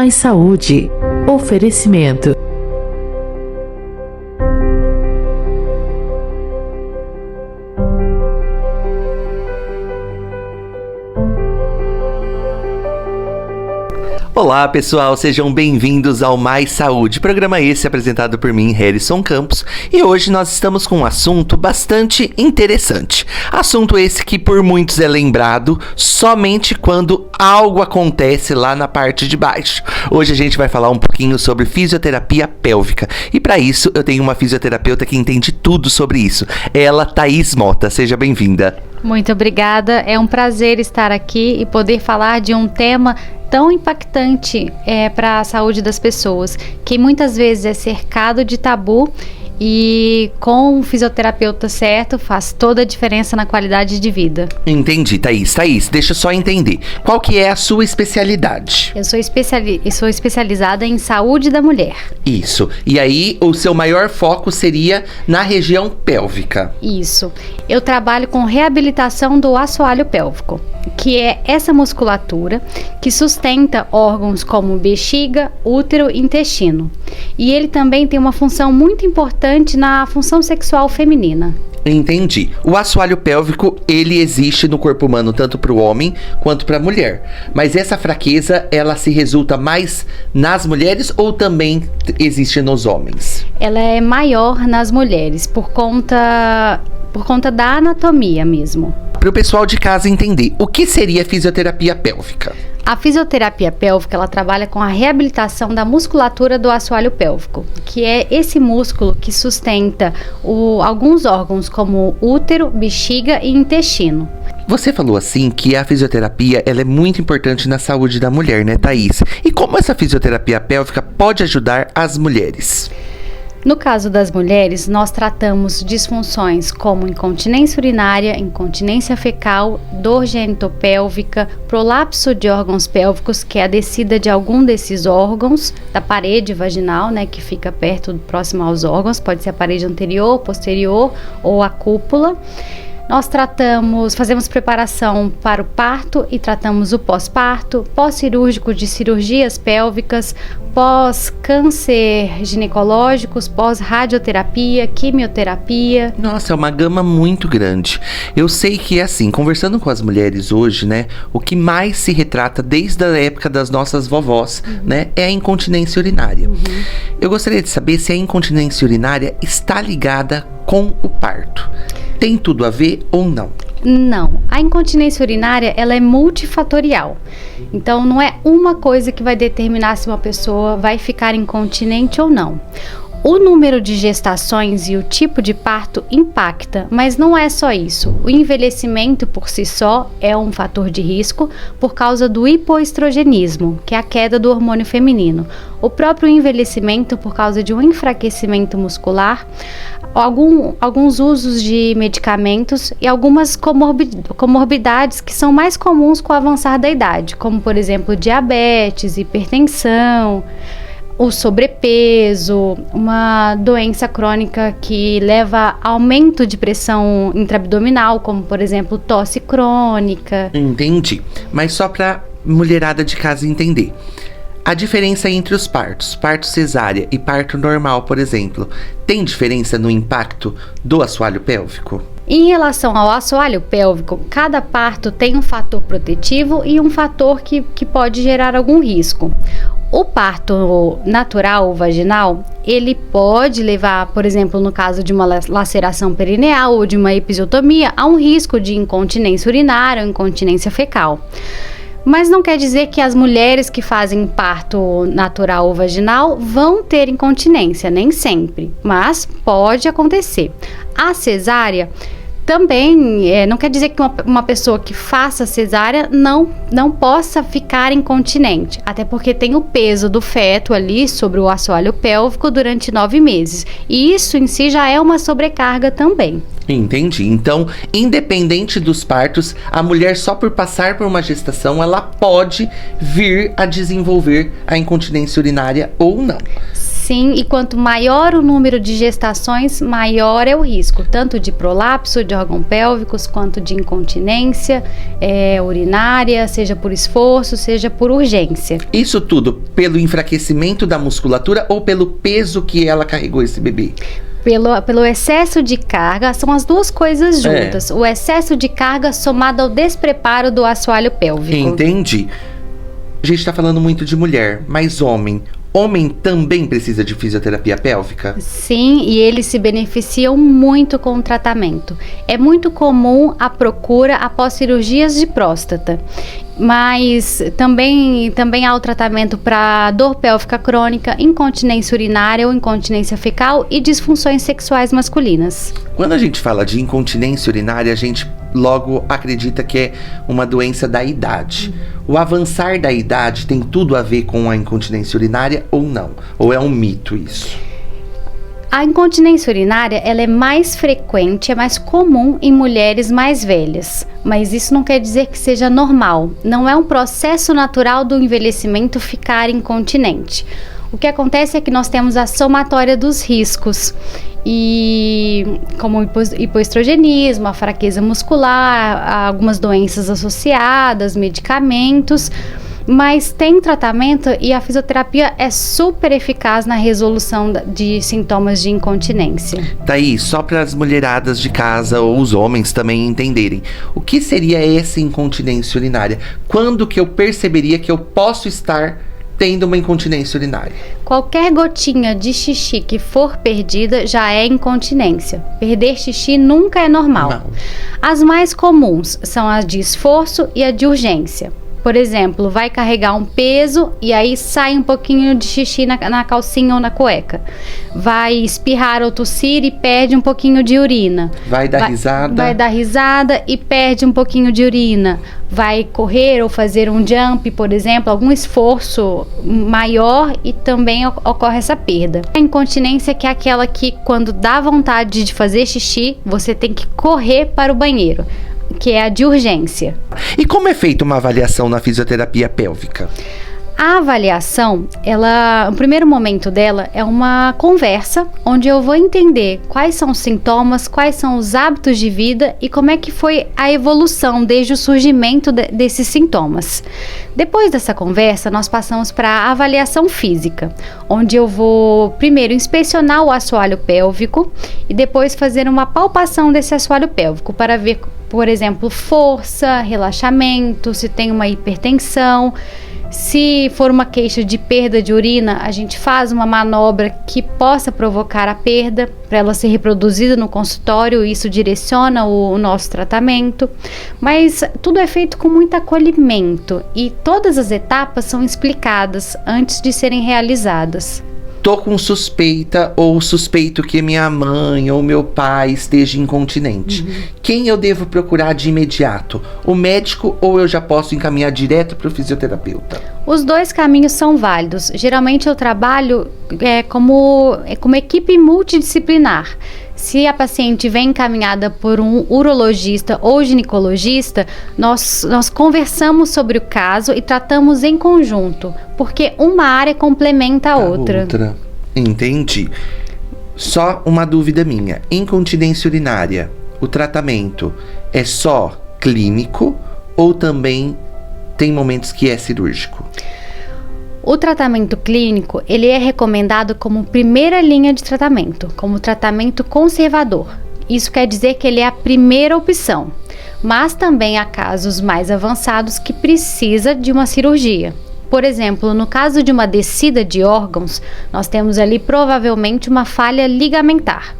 Mais Saúde. Oferecimento. Olá pessoal, sejam bem-vindos ao Mais Saúde, programa esse apresentado por mim, Harrison Campos, e hoje nós estamos com um assunto bastante interessante. Assunto esse que por muitos é lembrado somente quando algo acontece lá na parte de baixo. Hoje a gente vai falar um pouquinho sobre fisioterapia pélvica, e para isso eu tenho uma fisioterapeuta que entende tudo sobre isso. Ela, Thaís Mota, seja bem-vinda. Muito obrigada, é um prazer estar aqui e poder falar de um tema tão impactante para a saúde das pessoas, que muitas vezes é cercado de tabu e com o fisioterapeuta certo faz toda a diferença na qualidade de vida. Entendi, Thaís. Thaís, deixa eu só entender. Qual que é a sua especialidade? Eu sou especializada em saúde da mulher. Isso. E aí, o seu maior foco seria na região pélvica. Isso. Eu trabalho com reabilitação do assoalho pélvico, que é essa musculatura que sustenta órgãos como bexiga, útero e intestino. E ele também tem uma função muito importante na função sexual feminina. Entendi. O assoalho pélvico, ele existe no corpo humano tanto para o homem quanto para a mulher. Mas essa fraqueza, ela se resulta mais nas mulheres ou também existe nos homens? Ela é maior nas mulheres por conta da anatomia mesmo. Para o pessoal de casa entender, o que seria fisioterapia pélvica? A fisioterapia pélvica, ela trabalha com a reabilitação da musculatura do assoalho pélvico, que é esse músculo que sustenta alguns órgãos como útero, bexiga e intestino. Você falou assim que a fisioterapia ela é muito importante na saúde da mulher, né, Thaís? E como essa fisioterapia pélvica pode ajudar as mulheres? No caso das mulheres, nós tratamos disfunções como incontinência urinária, incontinência fecal, dor genitopélvica, prolapso de órgãos pélvicos, que é a descida de algum desses órgãos, da parede vaginal, né, que fica próximo aos órgãos, pode ser a parede anterior, posterior ou a cúpula. Nós fazemos preparação para o parto e tratamos o pós-parto, pós-cirúrgico de cirurgias pélvicas, pós-câncer ginecológicos, pós-radioterapia, quimioterapia. Nossa, é uma gama muito grande. Eu sei que assim, conversando com as mulheres hoje, né, o que mais se retrata desde a época das nossas vovós, né, é a incontinência urinária. Eu gostaria de saber se a incontinência urinária está ligada com o parto. Tem tudo a ver ou não? Não. A incontinência urinária, ela é multifatorial. Então, não é uma coisa que vai determinar se uma pessoa vai ficar incontinente ou não. O número de gestações e o tipo de parto impacta, mas não é só isso. O envelhecimento por si só é um fator de risco por causa do hipoestrogenismo, que é a queda do hormônio feminino. O próprio envelhecimento por causa de um enfraquecimento muscular, alguns usos de medicamentos e algumas comorbidades que são mais comuns com o avançar da idade, como por exemplo diabetes, hipertensão, o sobrepeso, uma doença crônica que leva a aumento de pressão intraabdominal, como por exemplo tosse crônica. Entendi, mas só para mulherada de casa entender. A diferença entre os partos, parto cesárea e parto normal, por exemplo, tem diferença no impacto do assoalho pélvico? Em relação ao assoalho pélvico, cada parto tem um fator protetivo e um fator que pode gerar algum risco. O parto natural vaginal, ele pode levar, por exemplo, no caso de uma laceração perineal ou de uma episiotomia, a um risco de incontinência urinária ou incontinência fecal. Mas não quer dizer que as mulheres que fazem parto natural ou vaginal vão ter incontinência, nem sempre, mas pode acontecer. A cesárea também não quer dizer que uma pessoa que faça cesárea não possa ficar incontinente, até porque tem o peso do feto ali sobre o assoalho pélvico durante 9 meses, e isso em si já é uma sobrecarga também. Entendi. Então, independente dos partos, a mulher só por passar por uma gestação, ela pode vir a desenvolver a incontinência urinária ou não. Sim, e quanto maior o número de gestações, maior é o risco, tanto de prolapso de órgãos pélvicos, quanto de incontinência urinária, seja por esforço, seja por urgência. Isso tudo pelo enfraquecimento da musculatura ou pelo peso que ela carregou esse bebê? Pelo excesso de carga, são as duas coisas juntas. O excesso de carga somado ao despreparo do assoalho pélvico. Entendi. A gente tá falando muito de mulher, mas homem também precisa de fisioterapia pélvica? Sim, e eles se beneficiam muito com o tratamento. É muito comum a procura após cirurgias de próstata, mas também há o tratamento para dor pélvica crônica, incontinência urinária ou incontinência fecal e disfunções sexuais masculinas. Quando a gente fala de incontinência urinária, a gente logo acredita que é uma doença da idade. O avançar da idade tem tudo a ver com a incontinência urinária ou não? Ou é um mito isso? A incontinência urinária ela é mais frequente, é mais comum em mulheres mais velhas, mas isso não quer dizer que seja normal. Não é um processo natural do envelhecimento ficar incontinente. O que acontece é que nós temos a somatória dos riscos, e como o hipoestrogenismo, a fraqueza muscular, algumas doenças associadas, medicamentos, mas tem tratamento e a fisioterapia é super eficaz na resolução de sintomas de incontinência. Tá aí, só para as mulheradas de casa ou os homens também entenderem. O que seria essa incontinência urinária? Quando que eu perceberia que eu posso estar tendo uma incontinência urinária? Qualquer gotinha de xixi que for perdida já é incontinência. Perder xixi nunca é normal. Não. As mais comuns são as de esforço e a de urgência. Por exemplo, vai carregar um peso e aí sai um pouquinho de xixi na calcinha ou na cueca. Vai espirrar ou tossir e perde um pouquinho de urina. Vai dar risada. Vai dar risada e perde um pouquinho de urina. Vai correr ou fazer um jump, por exemplo, algum esforço maior e também ocorre essa perda. A incontinência que é aquela que quando dá vontade de fazer xixi, você tem que correr para o banheiro, que é a de urgência. E como é feita uma avaliação na fisioterapia pélvica? A avaliação, o primeiro momento dela é uma conversa onde eu vou entender quais são os sintomas, quais são os hábitos de vida e como é que foi a evolução desde o surgimento desses sintomas. Depois dessa conversa, nós passamos para a avaliação física, onde eu vou primeiro inspecionar o assoalho pélvico e depois fazer uma palpação desse assoalho pélvico para ver, por exemplo, força, relaxamento, se tem uma hipertensão. Se for uma queixa de perda de urina, a gente faz uma manobra que possa provocar a perda para ela ser reproduzida no consultório. Isso direciona o nosso tratamento. Mas tudo é feito com muito acolhimento e todas as etapas são explicadas antes de serem realizadas. Tô com suspeita ou suspeito que minha mãe ou meu pai esteja incontinente. Quem eu devo procurar de imediato? O médico ou eu já posso encaminhar direto para o fisioterapeuta? Os dois caminhos são válidos. Geralmente eu trabalho como equipe multidisciplinar. Se a paciente vem encaminhada por um urologista ou ginecologista, nós conversamos sobre o caso e tratamos em conjunto, porque uma área complementa a outra. Entendi. Só uma dúvida minha. Incontinência urinária, o tratamento é só clínico ou também tem momentos que é cirúrgico? O tratamento clínico, ele é recomendado como primeira linha de tratamento, como tratamento conservador. Isso quer dizer que ele é a primeira opção, mas também há casos mais avançados que precisa de uma cirurgia. Por exemplo, no caso de uma descida de órgãos, nós temos ali provavelmente uma falha ligamentar.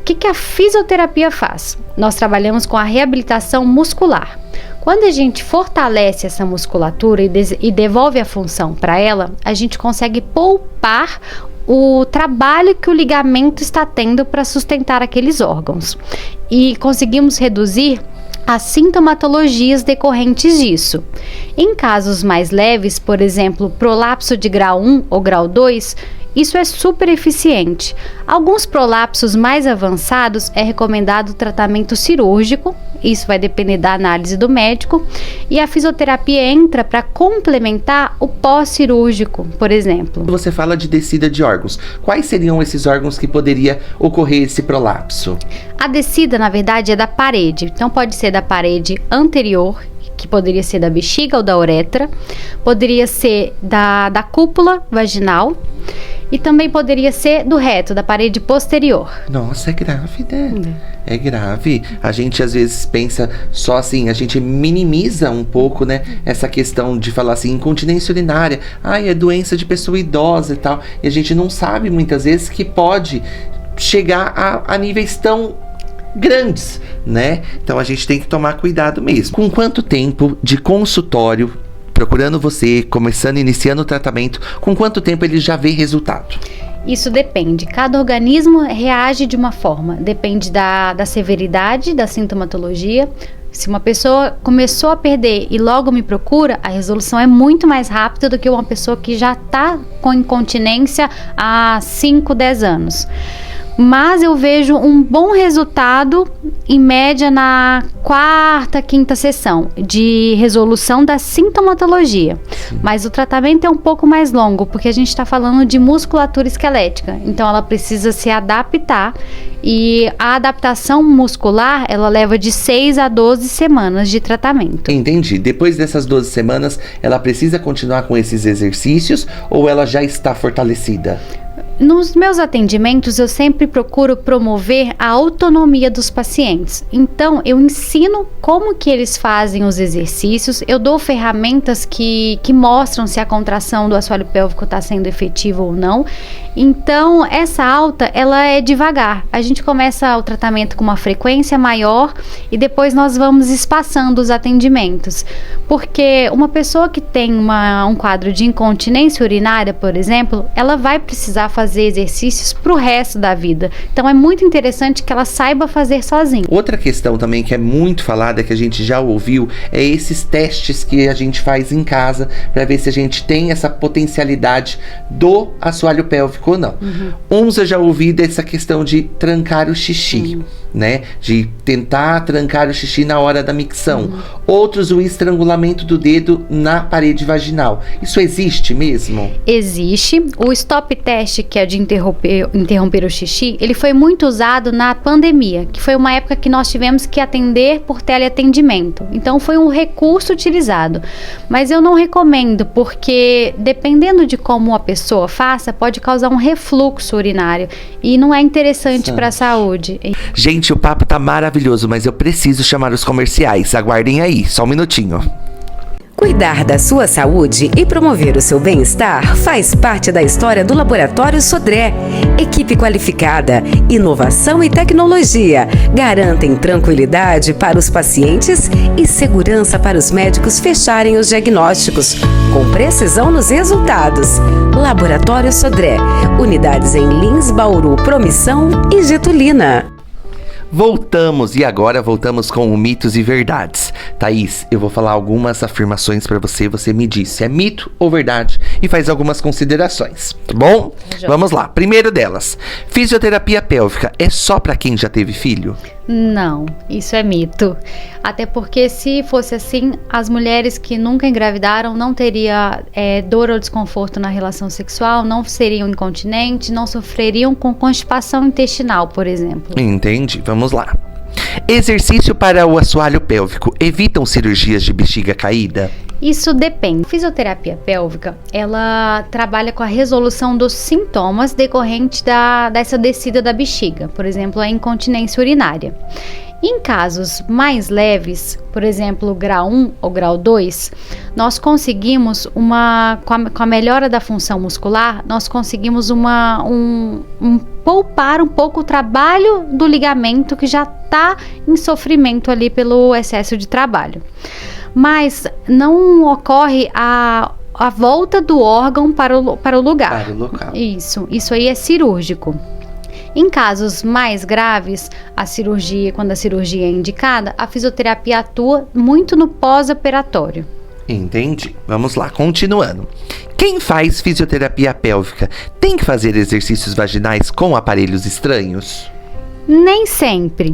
O que a fisioterapia faz? Nós trabalhamos com a reabilitação muscular. Quando a gente fortalece essa musculatura e devolve a função para ela, a gente consegue poupar o trabalho que o ligamento está tendo para sustentar aqueles órgãos. E conseguimos reduzir as sintomatologias decorrentes disso. Em casos mais leves, por exemplo, prolapso de grau 1 ou grau 2, Isso é super eficiente. Alguns prolapsos mais avançados é recomendado o tratamento cirúrgico, isso vai depender da análise do médico, e a fisioterapia entra para complementar o pós-cirúrgico, por exemplo. Você fala de descida de órgãos. Quais seriam esses órgãos que poderia ocorrer esse prolapso? A descida, na verdade, é da parede. Então, pode ser da parede anterior, que poderia ser da bexiga ou da uretra, poderia ser da cúpula vaginal e também poderia ser do reto, da parede posterior. Nossa, é grave, né? É grave. A gente às vezes pensa só assim, a gente minimiza um pouco, né? Essa questão de falar assim, incontinência urinária. Ai, é doença de pessoa idosa e tal. E a gente não sabe muitas vezes que pode chegar a níveis tão grandes, né? Então a gente tem que tomar cuidado mesmo. Com quanto tempo de consultório, procurando você, iniciando o tratamento, com quanto tempo ele já vê resultado? Isso depende. Cada organismo reage de uma forma. Depende da severidade, da sintomatologia. Se uma pessoa começou a perder e logo me procura, a resolução é muito mais rápida do que uma pessoa que já está com incontinência há 5, 10 anos. Mas eu vejo um bom resultado, em média, na 4ª, 5ª sessão de resolução da sintomatologia. Mas o tratamento é um pouco mais longo, porque a gente está falando de musculatura esquelética. Então, ela precisa se adaptar. E a adaptação muscular, ela leva de 6 a 12 semanas de tratamento. Entendi. Depois dessas 12 semanas, ela precisa continuar com esses exercícios ou ela já está fortalecida? Nos meus atendimentos, eu sempre procuro promover a autonomia dos pacientes. Então, eu ensino como que eles fazem os exercícios, eu dou ferramentas que mostram se a contração do assoalho pélvico está sendo efetiva ou não. Então, essa alta, ela é devagar. A gente começa o tratamento com uma frequência maior e depois nós vamos espaçando os atendimentos. Porque uma pessoa que tem um quadro de incontinência urinária, por exemplo, ela vai precisar fazer exercícios para o resto da vida. Então, é muito interessante que ela saiba fazer sozinha. Outra questão também que é muito falada, que a gente já ouviu, é esses testes que a gente faz em casa para ver se a gente tem essa potencialidade do assoalho pélvico ou não. Uns eu já ouvi dessa questão de trancar o xixi, né? De tentar trancar o xixi na hora da micção. Outros, o estrangulamento do dedo na parede vaginal. Isso existe mesmo? Existe. O stop test, que é de interromper o xixi, ele foi muito usado na pandemia, que foi uma época que nós tivemos que atender por teleatendimento. Então, foi um recurso utilizado. Mas eu não recomendo, porque dependendo de como a pessoa faça, pode causar um refluxo urinário e não é interessante para a saúde. Gente, o papo tá maravilhoso, mas eu preciso chamar os comerciais. Aguardem aí, só um minutinho. Cuidar da sua saúde e promover o seu bem-estar faz parte da história do Laboratório Sodré. Equipe qualificada, inovação e tecnologia garantem tranquilidade para os pacientes e segurança para os médicos fecharem os diagnósticos, com precisão nos resultados. Laboratório Sodré, unidades em Lins, Bauru, Promissão e Getulina. Voltamos, e agora voltamos com o mitos e verdades. Thaís, eu vou falar algumas afirmações pra você, você me diz se é mito ou verdade e faz algumas considerações, tá bom? Vamos lá, primeiro delas, fisioterapia pélvica é só pra quem já teve filho? Não, isso é mito. Até porque se fosse assim, as mulheres que nunca engravidaram não teriam dor ou desconforto na relação sexual, não seriam incontinentes, não sofreriam com constipação intestinal, por exemplo. Entendi, vamos lá. Exercício para o assoalho pélvico evitam cirurgias de bexiga caída? Isso depende. A fisioterapia pélvica, ela trabalha com a resolução dos sintomas decorrentes dessa descida da bexiga, por exemplo, a incontinência urinária. Em casos mais leves, por exemplo, grau 1 ou grau 2, nós conseguimos com a melhora da função muscular, nós conseguimos poupar um pouco o trabalho do ligamento que já está em sofrimento ali pelo excesso de trabalho. Mas não ocorre a volta do órgão para o lugar. Para o local. Isso aí é cirúrgico. Em casos mais graves, quando a cirurgia é indicada, a fisioterapia atua muito no pós-operatório. Entendi. Vamos lá, continuando. Quem faz fisioterapia pélvica tem que fazer exercícios vaginais com aparelhos estranhos? Nem sempre.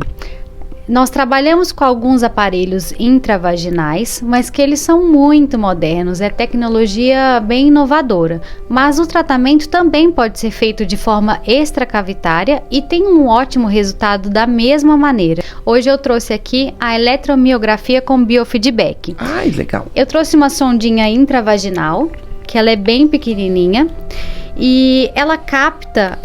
Nós trabalhamos com alguns aparelhos intravaginais, mas que eles são muito modernos, é tecnologia bem inovadora. Mas o tratamento também pode ser feito de forma extracavitária e tem um ótimo resultado da mesma maneira. Hoje eu trouxe aqui a eletromiografia com biofeedback. Ai, legal. Eu trouxe uma sondinha intravaginal, que ela é bem pequenininha e ela capta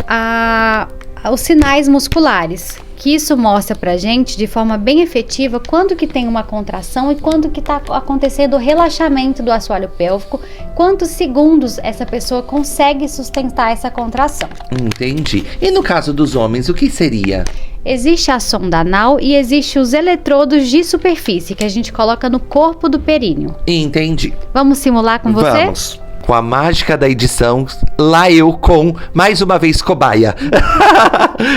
os sinais musculares. Que isso mostra pra gente de forma bem efetiva quando que tem uma contração e quando que tá acontecendo o relaxamento do assoalho pélvico, quantos segundos essa pessoa consegue sustentar essa contração. Entendi. E no caso dos homens, o que seria? Existe a sonda anal e existe os eletrodos de superfície que a gente coloca no corpo do períneo. Entendi. Vamos simular com você? Vamos. Com a mágica da edição, lá eu com, mais uma vez, cobaia.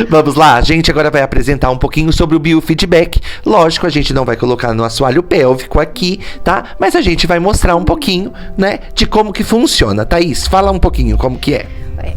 Vamos lá, a gente agora vai apresentar um pouquinho sobre o biofeedback. Lógico, a gente não vai colocar no assoalho pélvico aqui, tá? Mas a gente vai mostrar um pouquinho, né, de como que funciona. Thaís, fala um pouquinho como que é.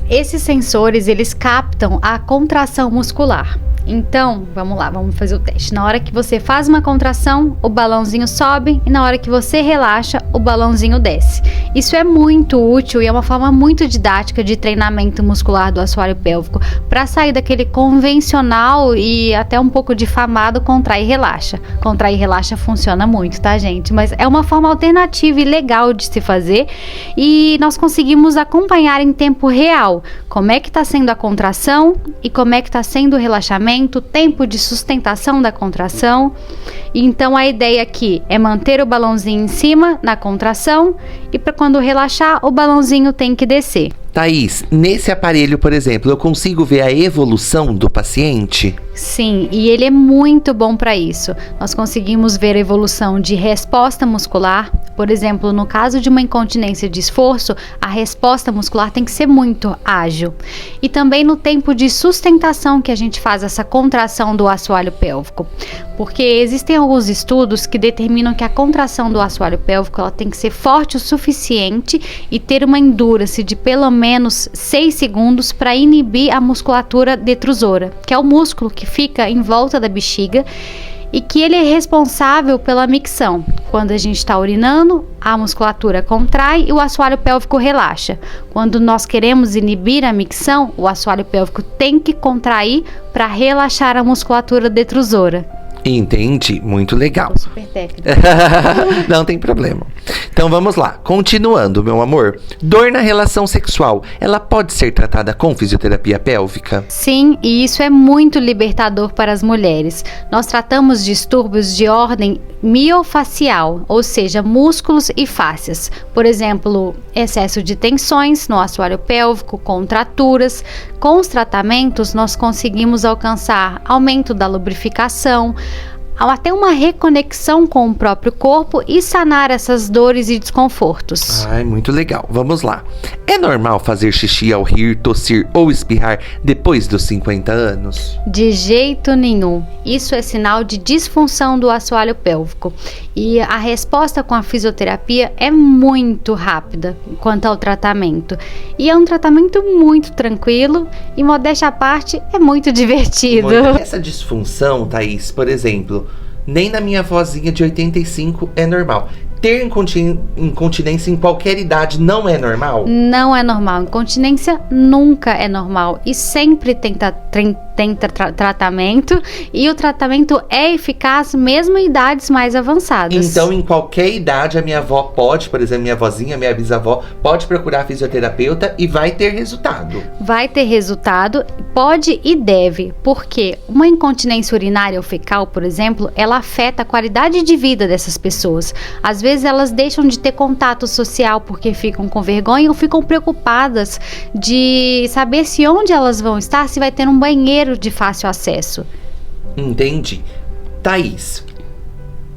Esses sensores, eles captam a contração muscular. Então, vamos lá, vamos fazer o teste. Na hora que você faz uma contração, o balãozinho sobe e na hora que você relaxa, o balãozinho desce. Isso é muito útil e é uma forma muito didática de treinamento muscular do assoalho pélvico para sair daquele convencional e até um pouco difamado contrai e relaxa. Contrai e relaxa funciona muito, tá, gente? Mas é uma forma alternativa e legal de se fazer e nós conseguimos acompanhar em tempo real como é que está sendo a contração e como é que está sendo o relaxamento, tempo de sustentação da contração. Então a ideia aqui é manter o balãozinho em cima na contração e para quando relaxar o balãozinho tem que descer. Thaís, nesse aparelho, por exemplo, eu consigo ver a evolução do paciente? Sim, e ele é muito bom para isso. Nós conseguimos ver a evolução de resposta muscular. Por exemplo, no caso de uma incontinência de esforço, a resposta muscular tem que ser muito ágil. E também no tempo de sustentação que a gente faz essa contração do assoalho pélvico. Porque existem alguns estudos que determinam que a contração do assoalho pélvico ela tem que ser forte o suficiente e ter uma endurance de pelo menos 6 segundos para inibir a musculatura detrusora, que é o músculo que fica em volta da bexiga e que ele é responsável pela micção. Quando a gente está urinando, a musculatura contrai e o assoalho pélvico relaxa. Quando nós queremos inibir a micção, o assoalho pélvico tem que contrair para relaxar a musculatura detrusora. Entendi, muito legal. Super técnico. Não tem problema. Então vamos lá, continuando, meu amor. Dor na relação sexual, ela pode ser tratada com fisioterapia pélvica? Sim, e isso é muito libertador para as mulheres. Nós tratamos distúrbios de ordem miofacial, ou seja, músculos e fáscias. Por exemplo, excesso de tensões no assoalho pélvico, contraturas. Com os tratamentos, nós conseguimos alcançar aumento da lubrificação, até uma reconexão com o próprio corpo e sanar essas dores e desconfortos. Ai, muito legal. Vamos lá. É normal fazer xixi ao rir, tossir ou espirrar depois dos 50 anos? De jeito nenhum. Isso é sinal de disfunção do assoalho pélvico. E a resposta com a fisioterapia é muito rápida quanto ao tratamento. E é um tratamento muito tranquilo e, modéstia à parte, é muito divertido. Essa disfunção, Thaís, por exemplo, nem na minha vozinha de 85 é normal. Ter incontinência em qualquer idade não é normal? Não é normal. Incontinência nunca é normal. E sempre tem tratamento. E o tratamento é eficaz mesmo em idades mais avançadas. Então, em qualquer idade, a minha avó pode, por exemplo, minha vozinha, minha bisavó, pode procurar fisioterapeuta e vai ter resultado. Vai ter resultado, pode e deve. Porque uma incontinência urinária ou fecal, por exemplo, ela afeta a qualidade de vida dessas pessoas. Às vezes elas deixam de ter contato social porque ficam com vergonha ou ficam preocupadas de saber se onde elas vão estar, se vai ter um banheiro de fácil acesso. Entendi. Thaís,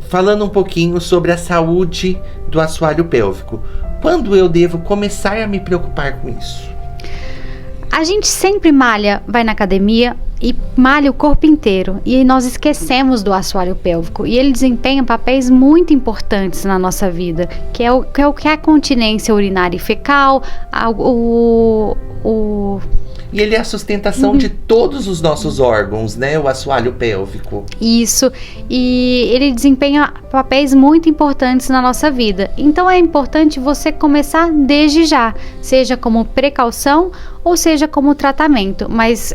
falando um pouquinho sobre a saúde do assoalho pélvico, quando eu devo começar a me preocupar com isso? A gente sempre malha, vai na academia e malha o corpo inteiro. E nós esquecemos do assoalho pélvico. E ele desempenha papéis muito importantes na nossa vida, que é a continência urinária e fecal, E ele é a sustentação de todos os nossos órgãos, né? O assoalho pélvico. Isso, e ele desempenha papéis muito importantes na nossa vida. Então é importante você começar desde já, seja como precaução ou seja como tratamento. Mas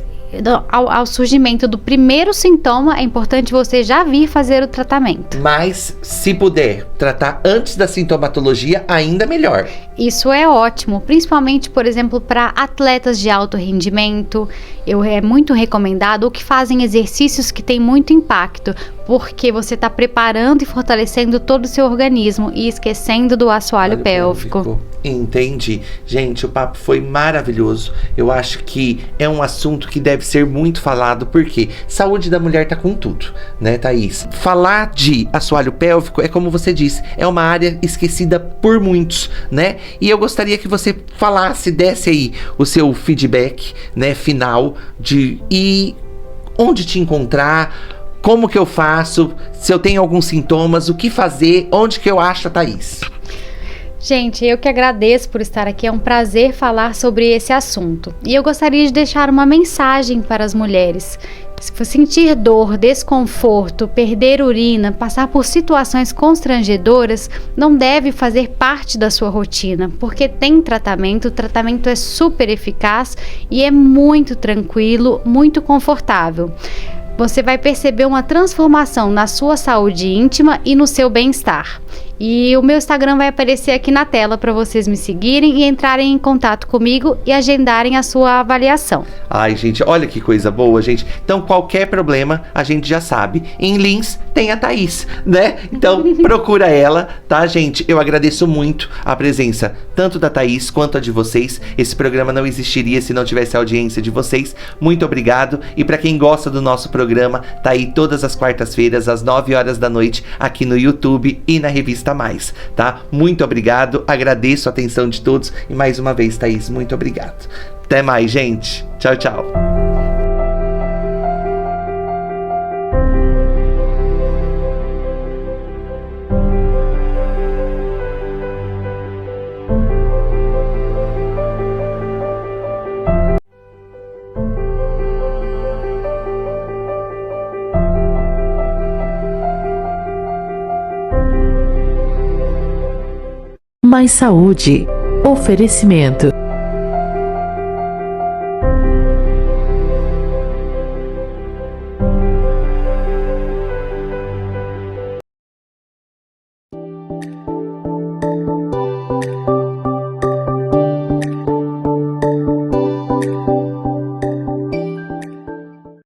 ao surgimento do primeiro sintoma, é importante você já vir fazer o tratamento. Mas, se puder tratar antes da sintomatologia, ainda melhor. Isso é ótimo, principalmente, por exemplo, para atletas de alto rendimento. É muito recomendado, ou que fazem exercícios que têm muito impacto, porque você está preparando e fortalecendo todo o seu organismo e esquecendo do assoalho pélvico. Entendi. Gente, o papo foi maravilhoso. Eu acho que é um assunto que deve ser muito falado, porque saúde da mulher tá com tudo, né, Thaís? Falar de assoalho pélvico é como você disse, é uma área esquecida por muitos, né? E eu gostaria que você falasse, desse aí o seu feedback, né, final e onde te encontrar, como que eu faço, se eu tenho alguns sintomas, o que fazer, onde que eu acho a Thaís. Gente, eu que agradeço por estar aqui, é um prazer falar sobre esse assunto. E eu gostaria de deixar uma mensagem para as mulheres. Se for sentir dor, desconforto, perder urina, passar por situações constrangedoras, não deve fazer parte da sua rotina, porque tem tratamento, o tratamento é super eficaz e é muito tranquilo, muito confortável. Você vai perceber uma transformação na sua saúde íntima e no seu bem-estar. E o meu Instagram vai aparecer aqui na tela para vocês me seguirem e entrarem em contato comigo e agendarem a sua avaliação. Ai, gente, olha que coisa boa, gente. Então, qualquer problema, a gente já sabe. Em Lins tem a Thaís, né? Então, procura ela, tá, gente? Eu agradeço muito a presença tanto da Thaís quanto a de vocês. Esse programa não existiria se não tivesse a audiência de vocês. Muito obrigado. E para quem gosta do nosso programa, tá aí todas as quartas-feiras, às 9 horas da noite, aqui no YouTube e na Revista Mais, tá? Muito obrigado, agradeço a atenção de todos e mais uma vez, Thaís, muito obrigado. Até mais, gente. Tchau, tchau. Mais Saúde. Oferecimento.